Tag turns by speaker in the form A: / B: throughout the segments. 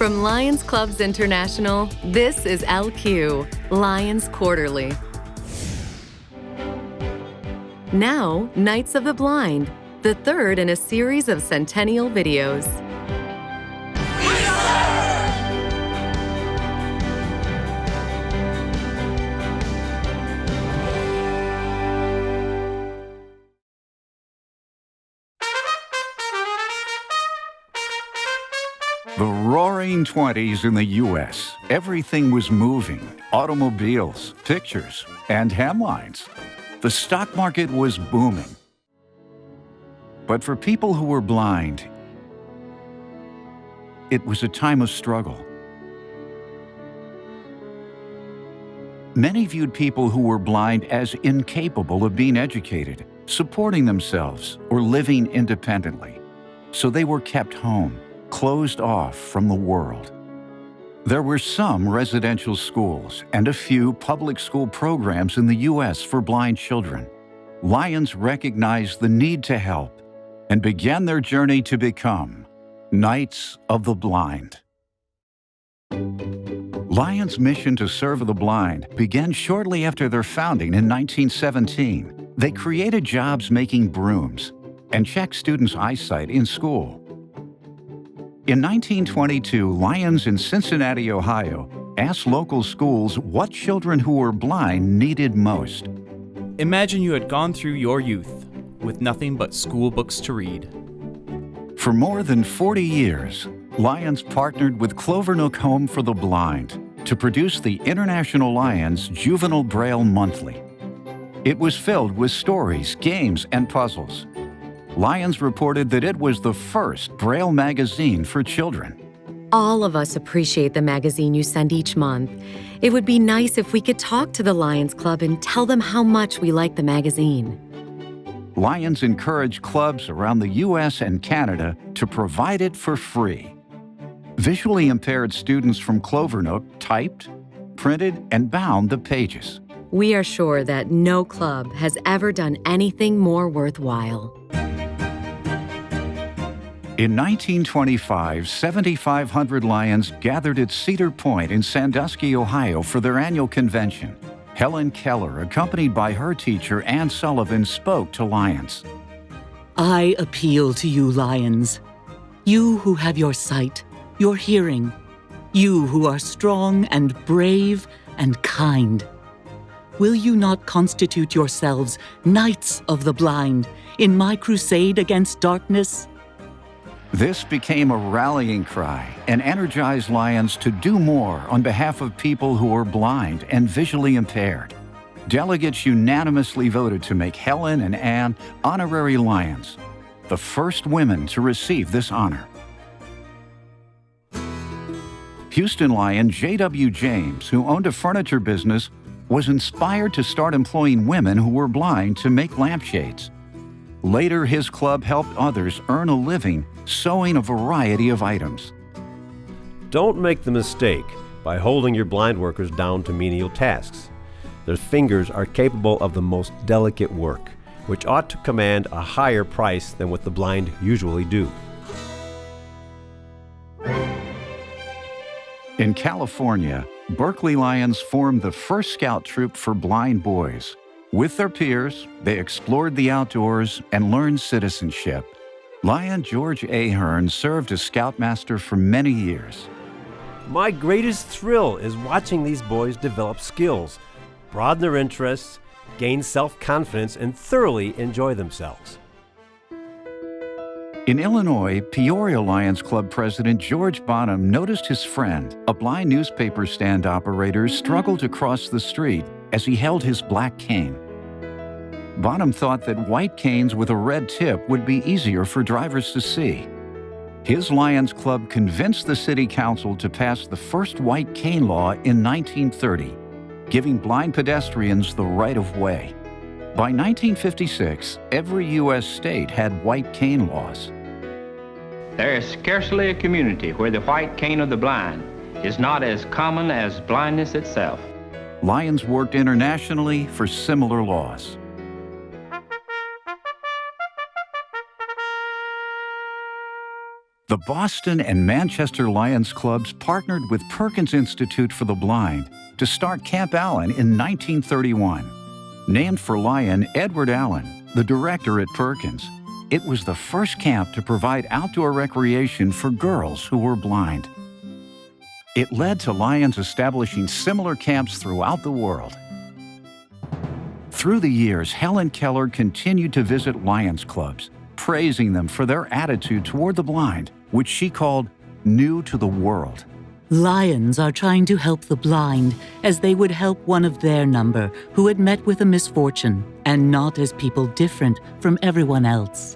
A: From Lions Clubs International, this is LQ, Lions Quarterly. Now, Knights of the Blind, the third in a series of centennial videos.
B: The roaring 20s in the U.S. Everything was moving. Automobiles, pictures, and headlines. The stock market was booming. But for people who were blind, it was a time of struggle. Many viewed people who were blind as incapable of being educated, supporting themselves, or living independently. So they were kept home, closed off from the world. There were some residential schools and a few public school programs in the U.S. for blind children. Lions recognized the need to help and began their journey to become Knights of the Blind. Lions' mission to serve the blind began shortly after their founding in 1917. They created jobs making brooms and checked students' eyesight in school. In 1922, Lions in Cincinnati, Ohio, asked local schools what children who were blind needed most.
C: Imagine you had gone through your youth with nothing but school books to read.
B: For more than 40 years, Lions partnered with Clovernook Home for the Blind to produce the International Lions Juvenile Braille Monthly. It was filled with stories, games, and puzzles. Lions reported that it was the first Braille magazine for children.
A: All of us appreciate the magazine you send each month. It would be nice if we could talk to the Lions Club and tell them how much we like the magazine.
B: Lions encourage clubs around the U.S. and Canada to provide it for free. Visually impaired students from Clovernook typed, printed, and bound the pages.
A: We are sure that no club has ever done anything more worthwhile.
B: In 1925, 7,500 Lions gathered at Cedar Point in Sandusky, Ohio for their annual convention. Helen Keller, accompanied by her teacher, Ann Sullivan, spoke to Lions.
D: I appeal to you, Lions. You who have your sight, your hearing. You who are strong and brave and kind. Will you not constitute yourselves Knights of the Blind in my crusade against darkness?
B: This became a rallying cry and energized Lions to do more on behalf of people who are blind and visually impaired. Delegates unanimously voted to make Helen and Ann honorary Lions, the first women to receive this honor. Houston Lion J.W. James, who owned a furniture business, was inspired to start employing women who were blind to make lampshades. Later, his club helped others earn a living sewing a variety of items.
E: Don't make the mistake by holding your blind workers down to menial tasks. Their fingers are capable of the most delicate work, which ought to command a higher price than what the blind usually do.
B: In California, Berkeley Lions formed the first scout troop for blind boys. With their peers, they explored the outdoors and learned citizenship. Lion George Ahern served as scoutmaster for many years.
E: My greatest thrill is watching these boys develop skills, broaden their interests, gain self-confidence, and thoroughly enjoy themselves.
B: In Illinois, Peoria Lions Club president George Bonham noticed his friend, a blind newspaper stand operator, struggle to cross the street as he held his black cane. Bonham thought that white canes with a red tip would be easier for drivers to see. His Lions Club convinced the city council to pass the first white cane law in 1930, giving blind pedestrians the right of way. By 1956, every U.S. state had white cane laws.
F: There is scarcely a community where the white cane of the blind is not as common as blindness itself.
B: Lions worked internationally for similar laws. The Boston and Manchester Lions Clubs partnered with Perkins Institute for the Blind to start Camp Allen in 1931. Named for Lion Edward Allen, the director at Perkins, it was the first camp to provide outdoor recreation for girls who were blind. It led to Lions establishing similar camps throughout the world. Through the years, Helen Keller continued to visit Lions clubs, praising them for their attitude toward the blind, which she called new to the world.
D: Lions are trying to help the blind as they would help one of their number who had met with a misfortune, and not as people different from everyone else.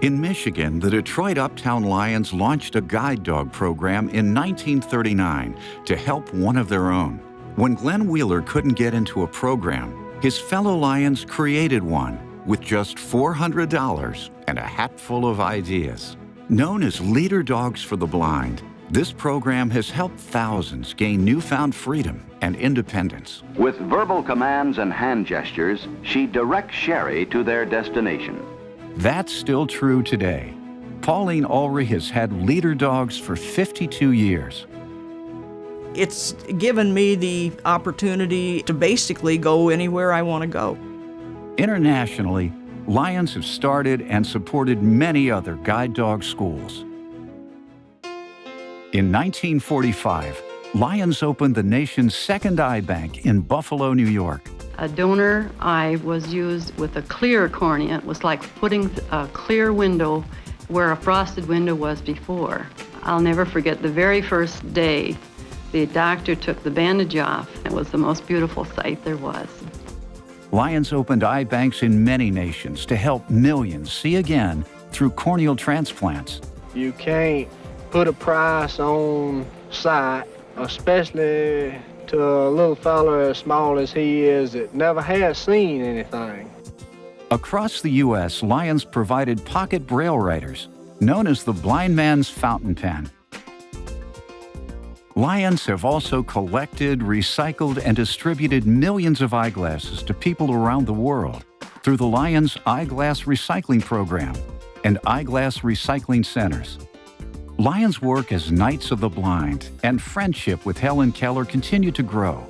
B: In Michigan, the Detroit Uptown Lions launched a guide dog program in 1939 to help one of their own. When Glenn Wheeler couldn't get into a program, his fellow Lions created one with just $400 and a hat full of ideas. Known as Leader Dogs for the Blind, this program has helped thousands gain newfound freedom and independence.
G: With verbal commands and hand gestures, she directs Sherry to their destination.
B: That's still true today. Pauline Ulrich has had Leader Dogs for 52 years.
H: It's given me the opportunity to basically go anywhere I want to go.
B: Internationally, Lions have started and supported many other guide dog schools. In 1945, Lions opened the nation's second eye bank in Buffalo, New York.
I: A donor eye was used with a clear cornea. It was like putting a clear window where a frosted window was before. I'll never forget the very first day the doctor took the bandage off. It was the most beautiful sight there was.
B: Lions opened eye banks in many nations to help millions see again through corneal transplants.
J: You can't put a price on sight, especially to a little fella as small as he is that never has seen anything.
B: Across the U.S., Lions provided pocket braille writers, known as the blind man's fountain pen. Lions have also collected, recycled, and distributed millions of eyeglasses to people around the world through the Lions Eyeglass Recycling Program and Eyeglass Recycling Centers. Lions' work as Knights of the Blind and friendship with Helen Keller continue to grow.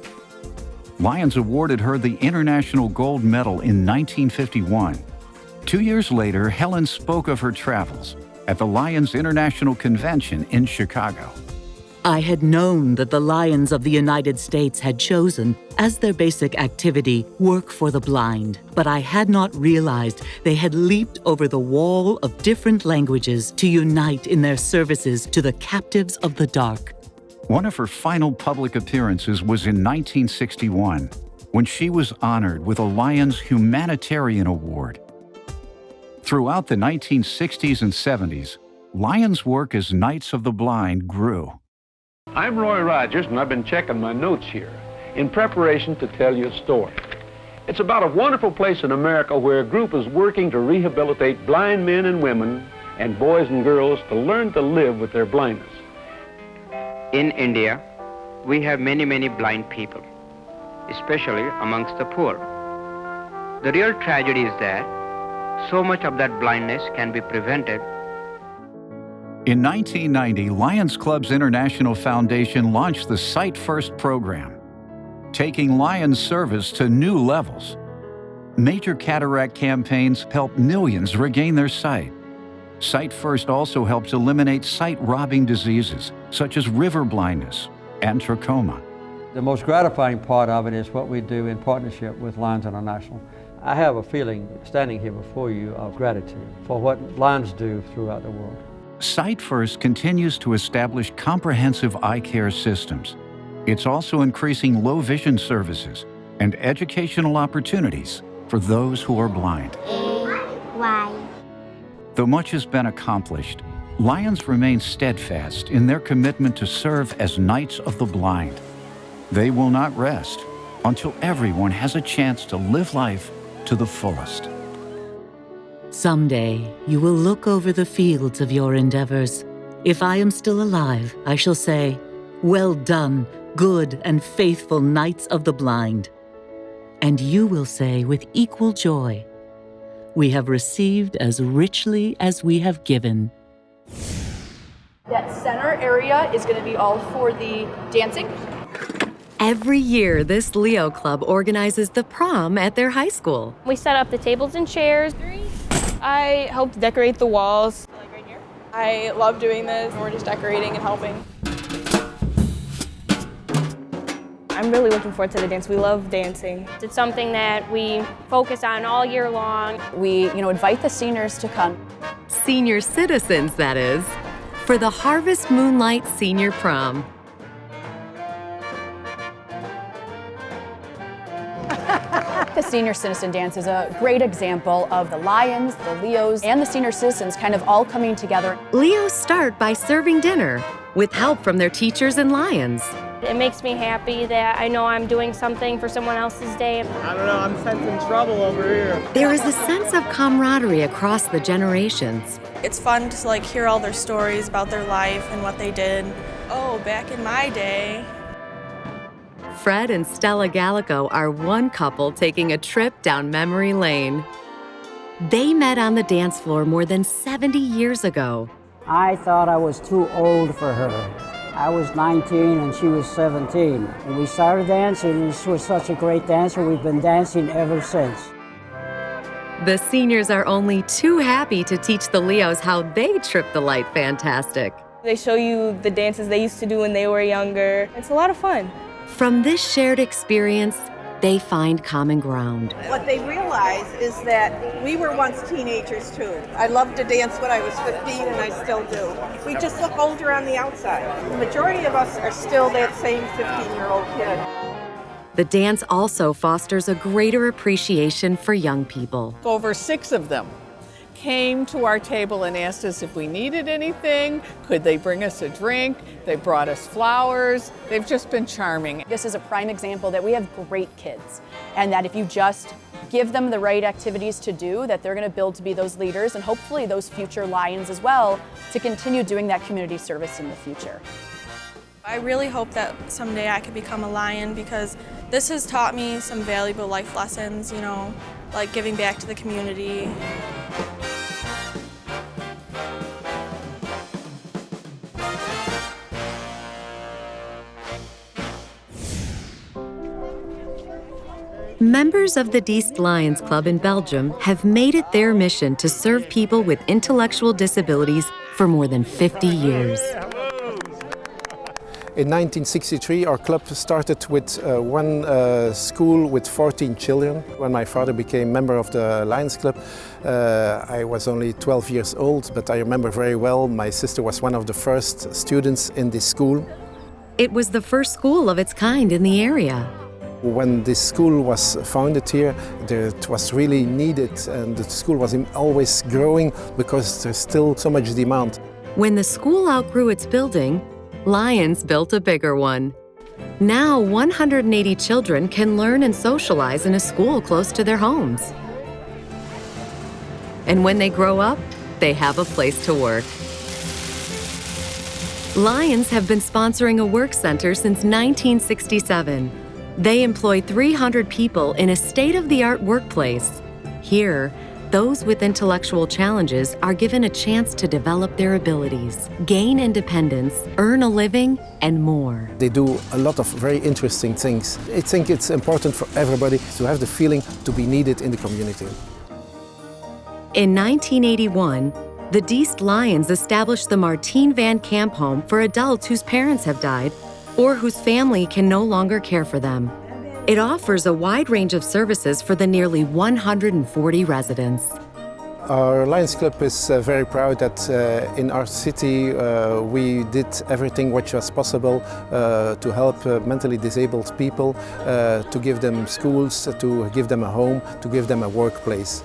B: Lions awarded her the International Gold Medal in 1951. 2 years later, Helen spoke of her travels at the Lions International Convention in Chicago.
D: I had known that the Lions of the United States had chosen, as their basic activity, work for the blind, but I had not realized they had leaped over the wall of different languages to unite in their services to the captives of the dark.
B: One of her final public appearances was in 1961, when she was honored with a Lions Humanitarian Award. Throughout the 1960s and 70s, Lions' work as Knights of the Blind grew.
K: I'm Roy Rogers, and I've been checking my notes here in preparation to tell you a story. It's about a wonderful place in America where a group is working to rehabilitate blind men and women and boys and girls to learn to live with their blindness.
L: In India, we have many blind people, especially amongst the poor. The real tragedy is that so much of that blindness can be prevented.
B: In 1990, Lions Clubs International Foundation launched the SiteFirst program, taking Lions service to new levels. Major cataract campaigns help millions regain their sight. SiteFirst also helps eliminate sight-robbing diseases such as river blindness and trachoma.
M: The most gratifying part of it is what we do in partnership with Lions International. I have a feeling, standing here before you, of gratitude for what Lions do throughout the world.
B: SiteFirst continues to establish comprehensive eye care systems. It's also increasing low vision services and educational opportunities for those who are blind.
N: Y.
B: Though much has been accomplished, Lions remain steadfast in their commitment to serve as Knights of the Blind. They will not rest until everyone has a chance to live life to the fullest.
D: Someday, you will look over the fields of your endeavors. If I am still alive, I shall say, "Well done, good and faithful Knights of the Blind." And you will say with equal joy, "We have received as richly as we have given."
O: That center area is going to be all for the dancing.
A: Every year, this Leo Club organizes the prom at their high school.
P: We set up the tables and chairs.
Q: I helped decorate the walls. Like right here. I love doing this. We're just decorating and helping. I'm really looking forward to the dance. We love dancing.
P: It's something that we focus on all year long.
O: We, invite the seniors to come.
A: Senior citizens, that is, for the Harvest Moonlight Senior Prom.
O: The Senior Citizen Dance is a great example of the Lions, the Leos, and the senior citizens kind of all coming together.
A: Leos start by serving dinner with help from their teachers and Lions.
P: It makes me happy that I know I'm doing something for someone else's day.
J: I don't know, I'm sensing trouble over here.
A: There is a sense of camaraderie across the generations.
Q: It's fun to hear all their stories about their life and what they did. Oh, back in my day.
A: Fred and Stella Gallico are one couple taking a trip down memory lane. They met on the dance floor more than 70 years ago.
R: I thought I was too old for her. I was 19 and she was 17. And we started dancing and she was such a great dancer. We've been dancing ever since.
A: The seniors are only too happy to teach the Leos how they trip the light fantastic.
Q: They show you the dances they used to do when they were younger. It's a lot of fun.
A: From this shared experience, they find common ground.
S: What they realize is that we were once teenagers too. I loved to dance when I was 15 and I still do. We just look older on the outside. The majority of us are still that same 15-year-old kid.
A: The dance also fosters a greater appreciation for young people.
T: Over 6 of them came to our table and asked us if we needed anything. Could they bring us a drink? They brought us flowers. They've just been charming.
O: This is a prime example that we have great kids, and that if you just give them the right activities to do, that they're going to build to be those leaders and hopefully those future Lions as well to continue doing that community service in the future.
Q: I really hope that someday I could become a Lion because this has taught me some valuable life lessons, like giving back to the community.
A: Members of the Diest Lions Club in Belgium have made it their mission to serve people with intellectual disabilities for more than 50 years.
U: In 1963, our club started with one school with 14 children. When my father became member of the Lions Club, I was only 12 years old, but I remember very well my sister was one of the first students in this school.
A: It was the first school of its kind in the area.
U: When this school was founded here, it was really needed, and the school was always growing because there's still so much demand.
A: When the school outgrew its building, Lions built a bigger one. Now 180 children can learn and socialize in a school close to their homes. And when they grow up, they have a place to work. Lions have been sponsoring a work center since 1967. They employ 300 people in a state-of-the-art workplace. Here, those with intellectual challenges are given a chance to develop their abilities, gain independence, earn a living, and more.
U: They do a lot of very interesting things. I think it's important for everybody to have the feeling to be needed in the community.
A: In 1981, the Diest Lions established the Martien van Camp Home for adults whose parents have died or whose family can no longer care for them. It offers a wide range of services for the nearly 140 residents.
U: Our Lions Club is very proud that in our city we did everything which was possible to help mentally disabled people, to give them schools, to give them a home, to give them a workplace.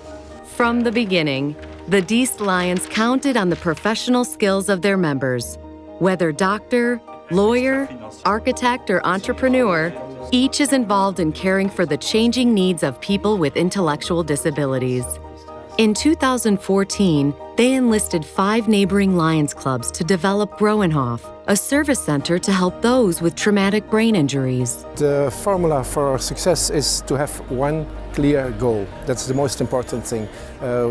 A: From the beginning, the Diest Lions counted on the professional skills of their members. Whether doctor, lawyer, architect, or entrepreneur, each is involved in caring for the changing needs of people with intellectual disabilities. In 2014, they enlisted 5 neighboring Lions clubs to develop Groenhof, a service center to help those with traumatic brain injuries.
U: The formula for our success is to have one clear goal. That's the most important thing.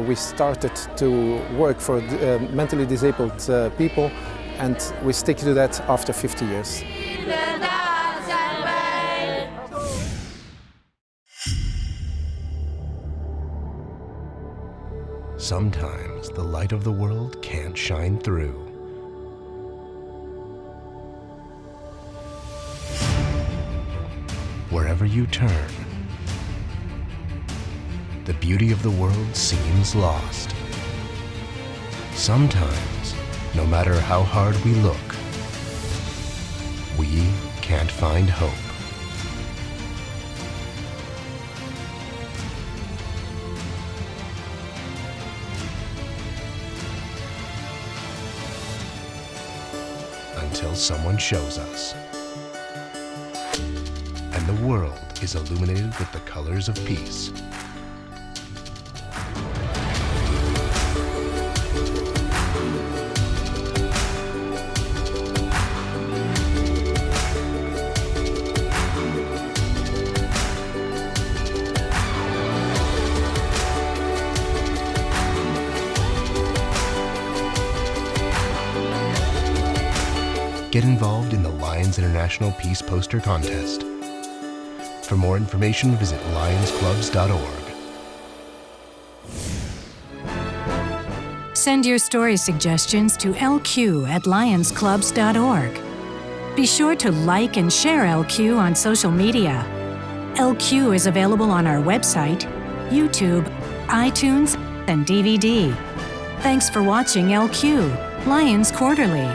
U: We started to work for mentally disabled people, and we stick to that after 50 years.
C: Sometimes the light of the world can't shine through. Wherever you turn, the beauty of the world seems lost. Sometimes, no matter how hard we look, we can't find hope. Until someone shows us. And the world is illuminated with the colors of peace. Get involved in the Lions International Peace Poster Contest. For more information, visit lionsclubs.org.
V: Send your story suggestions to lq@lionsclubs.org. Be sure to like and share LQ on social media. LQ is available on our website, YouTube, iTunes, and DVD. Thanks for watching LQ, Lions Quarterly.